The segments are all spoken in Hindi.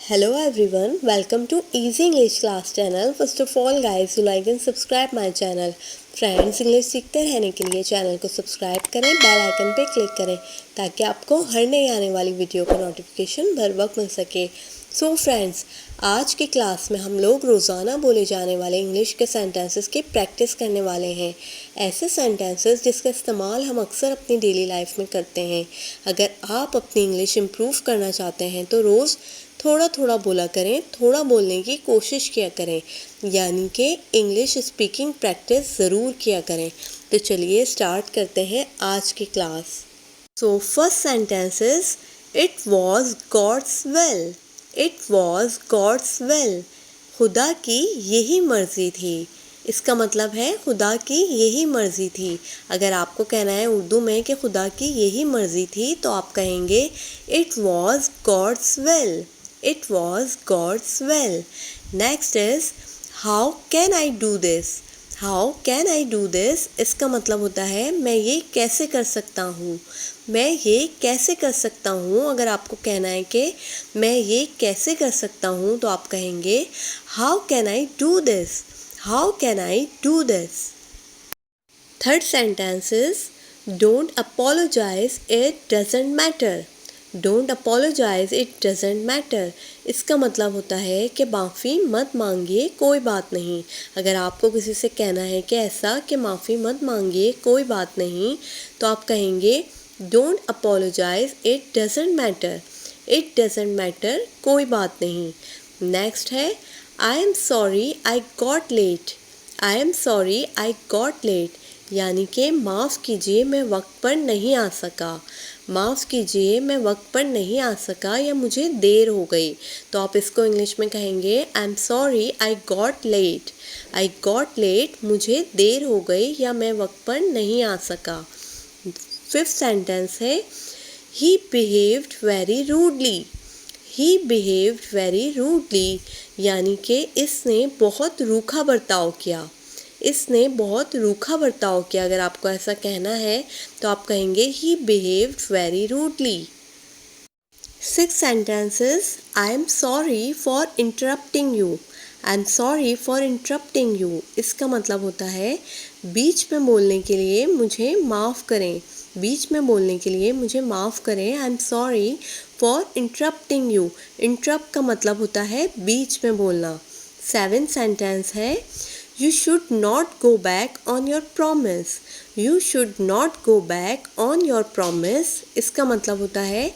Hello everyone, welcome to Easy English Class channel. First of all guys, you like and subscribe my channel. Friends, English सीखते रहने के लिए चैनल को सब्सक्राइब करें, बेल आइकन पे क्लिक करें ताकि आपको हर नई आने वाली वीडियो का नोटिफिकेशन बर वक्त मिल सके। सो फ्रेंड्स, आज की क्लास में हम लोग रोज़ाना बोले जाने वाले इंग्लिश के सेंटेंसेस की प्रैक्टिस करने वाले हैं। ऐसे सेंटेंसेस जिसका इस्तेमाल हम अक्सर अपनी डेली लाइफ में करते हैं। अगर आप अपनी इंग्लिश इम्प्रूव करना चाहते हैं तो रोज़ थोड़ा थोड़ा बोला करें, थोड़ा बोलने की कोशिश किया करें, यानी कि इंग्लिश स्पीकिंग प्रैक्टिस ज़रूर किया करें। तो चलिए स्टार्ट करते हैं आज की class. So first sentence is it was God's will. It was God's will. खुदा की यही मर्ज़ी थी। इसका मतलब है खुदा की यही मर्ज़ी थी। अगर आपको कहना है उर्दू में कि खुदा की यही मर्ज़ी थी तो आप कहेंगे it was God's will. It was God's will. Next is how can I do this? How can I do this? इसका मतलब होता है मैं ये कैसे कर सकता हूँ। मैं ये कैसे कर सकता हूँ। अगर आपको कहना है कि मैं ये कैसे कर सकता हूँ तो आप कहेंगे How can I do this? How can I do this? Third sentence is don't apologize, it doesn't matter. Don't apologize, it doesn't matter. इसका मतलब होता है कि माफ़ी मत मांगिए, कोई बात नहीं। अगर आपको किसी से कहना है कि ऐसा कि माफ़ी मत मांगिए, कोई बात नहीं, तो आप कहेंगे don't apologize, it doesn't matter. It doesn't matter, कोई बात नहीं। नेक्स्ट है I am sorry I got late. I am sorry I got late, यानी कि माफ़ कीजिए मैं वक्त पर नहीं आ सका। माफ़ कीजिए मैं वक्त पर नहीं आ सका या मुझे देर हो गई। तो आप इसको इंग्लिश में कहेंगे I am sorry I got late. I got late, मुझे देर हो गई या मैं वक्त पर नहीं आ सका। फिफ्थ सेंटेंस है ही बिहेव्ड वेरी रूडली। ही बिहेव्ड वेरी रूडली, यानी कि इसने बहुत रूखा बर्ताव किया। इसने बहुत रूखा बर्ताव किया। अगर आपको ऐसा कहना है तो आप कहेंगे he behaved very rudely. Six sentences I am sorry for interrupting you. I am sorry for interrupting you, इसका मतलब होता है बीच में बोलने के लिए मुझे माफ़ करें। बीच में बोलने के लिए मुझे माफ़ करें। आई am sorry for interrupting you. Interrupt का मतलब होता है बीच में बोलना। सेवेंथ सेंटेंस है You should not go back on your promise. You should not go back on your promise. इसका मतलब होता है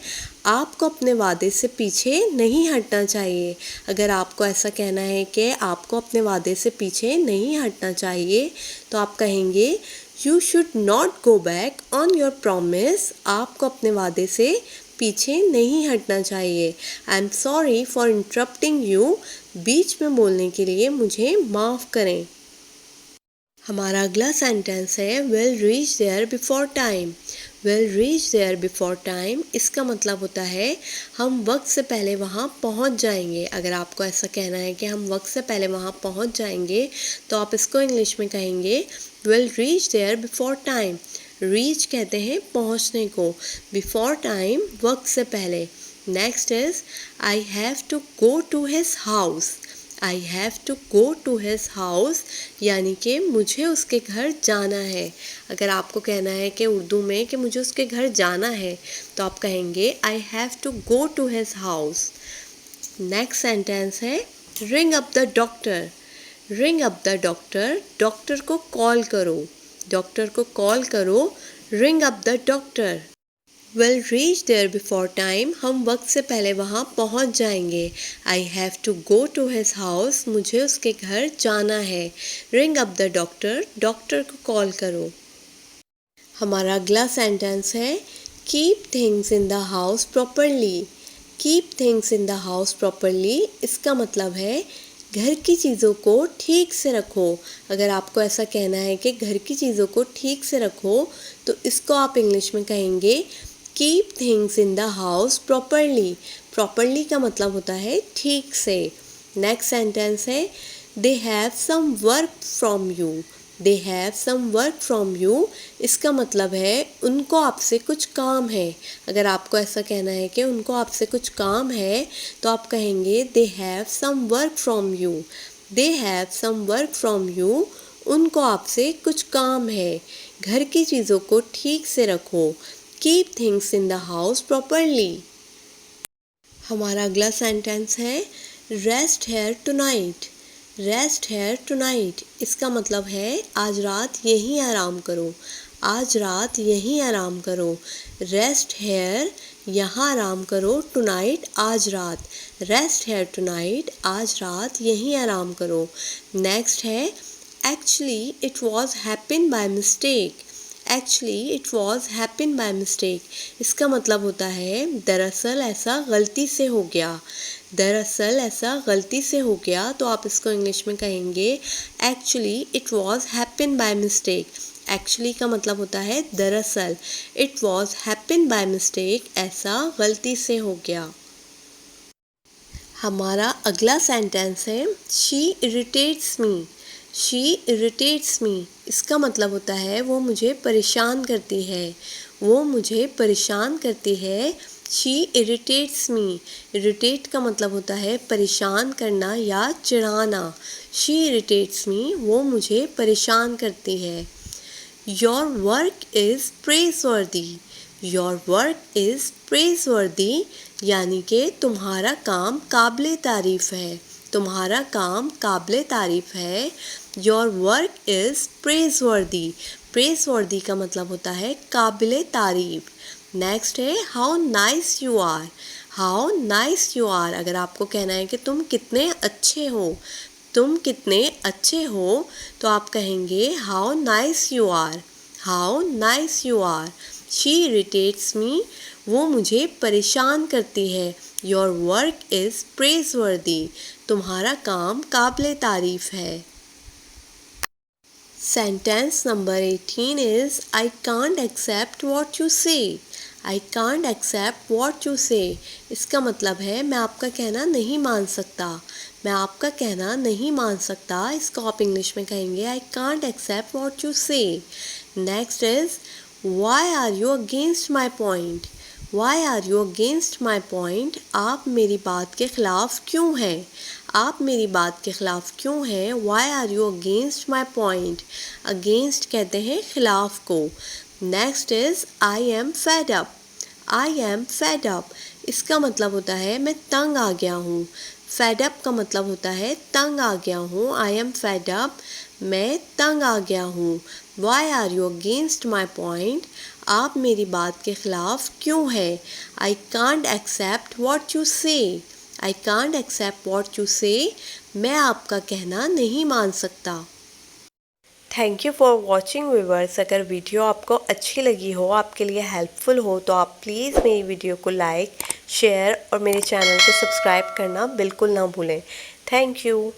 आपको अपने वादे से पीछे नहीं हटना चाहिए। अगर आपको ऐसा कहना है कि आपको अपने वादे से पीछे नहीं हटना चाहिए तो आप कहेंगे You should not go back on your promise. आपको अपने वादे से पीछे नहीं हटना चाहिए। I am sorry for interrupting you, बीच में बोलने के लिए मुझे माफ़ करें। हमारा अगला सेंटेंस है will reach there before time. Will reach there before time, इसका मतलब होता है हम वक्त से पहले वहाँ पहुँच जाएंगे। अगर आपको ऐसा कहना है कि हम वक्त से पहले वहाँ पहुँच जाएंगे तो आप इसको इंग्लिश में कहेंगे will reach there before time. Reach कहते हैं पहुँचने को, बिफोर टाइम वक्त से पहले। Next is I have to go to his house. I have to go to his house, यानी कि मुझे उसके घर जाना है। अगर आपको कहना है कि उर्दू में कि मुझे उसके घर जाना है तो आप कहेंगे I have to go to his house. Next sentence है ring up the doctor. Ring up the doctor, doctor को कॉल करो। डॉक्टर को कॉल करो, ring up the doctor. Will reach there before time, हम वक्त से पहले वहाँ पहुँच जाएंगे। I have to go to his house, मुझे उसके घर जाना है। Ring up the doctor, doctor को कॉल करो। हमारा अगला सेंटेंस है keep things in the house properly. Keep things in the house properly, इसका मतलब है घर की चीज़ों को ठीक से रखो। अगर आपको ऐसा कहना है कि घर की चीज़ों को ठीक से रखो तो इसको आप इंग्लिश में कहेंगे keep things in the house properly. Properly का मतलब होता है ठीक से। नेक्स्ट सेंटेंस है they have some work from you. They have some work from you, इसका मतलब है उनको आपसे कुछ काम है। अगर आपको ऐसा कहना है कि उनको आपसे कुछ काम है तो आप कहेंगे they have some work from you. They have some work from you, उनको आपसे कुछ काम है। घर की चीज़ों को ठीक से रखो। Keep things in the house properly. हमारा अगला सेंटेंस है rest here tonight. Rest here tonight, इसका मतलब है आज रात यहीं आराम करो। आज रात यहीं आराम करो। रेस्ट हेयर, यहाँ आराम करो। टुनाइट, आज रात। रेस्ट हेयर टुनाइट, आज रात यहीं आराम करो। नेक्स्ट है actually it was happen by mistake. Actually it was happen by mistake, इसका मतलब होता है दरअसल ऐसा गलती से हो गया। दरअसल ऐसा गलती से हो गया, तो आप इसको इंग्लिश में कहेंगे actually it was happen by mistake. Actually का मतलब होता है दरअसल। It was happen by mistake, ऐसा गलती से हो गया। हमारा अगला सेंटेंस है she irritates me. She irritates me, इसका मतलब होता है वो मुझे परेशान करती है। वो मुझे परेशान करती है। शी इरिटेट्स मी, इरिटेट का मतलब होता है परेशान करना या चिढ़ाना। शी इरिटेट्स मी, वो मुझे परेशान करती है। Your work is praiseworthy. Your work is praiseworthy, यानी कि तुम्हारा काम काबिले तारीफ़ है। तुम्हारा काम काबिले तारीफ़ है। Your work is praiseworthy. Praiseworthy का मतलब होता है काबिले तारीफ़। नेक्स्ट है how nice you are. How nice you are, अगर आपको कहना है कि तुम कितने अच्छे हो, तुम कितने अच्छे हो, तो आप कहेंगे how nice you are. How nice you are. She irritates me, वो मुझे परेशान करती है। योर वर्क इज़ प्रेज़वर्दी, तुम्हारा काम काबिले तारीफ़ है। Sentence number 18 is I can't accept what you say. I can't accept what you say. इसका मतलब है मैं आपका कहना नहीं मान सकता। मैं आपका कहना नहीं मान सकता, इसको आप इंग्लिश में कहेंगे I can't accept what you say. Next is why are you against my point? Why are you against my point? आप मेरी बात के ख़िलाफ़ क्यों हैं? आप मेरी बात के ख़िलाफ़ क्यों हैं? Why are you against my point? Against कहते हैं ख़िलाफ़ को। Next is I am fed up. I am fed up, इसका मतलब होता है मैं तंग आ गया हूँ। Fed up का मतलब होता है तंग आ गया हूँ। I am fed up, मैं तंग आ गया हूँ। Why are you against my point? आप मेरी बात के ख़िलाफ़ क्यों हैं? I can't accept what you say. I can't accept what you say. मैं आपका कहना नहीं मान सकता। Thank you for watching viewers. अगर वीडियो आपको अच्छी लगी हो, आपके लिए हेल्पफुल हो, तो आप प्लीज़ मेरी वीडियो को लाइक, शेयर और मेरे चैनल को सब्सक्राइब करना बिल्कुल ना भूलें। Thank you.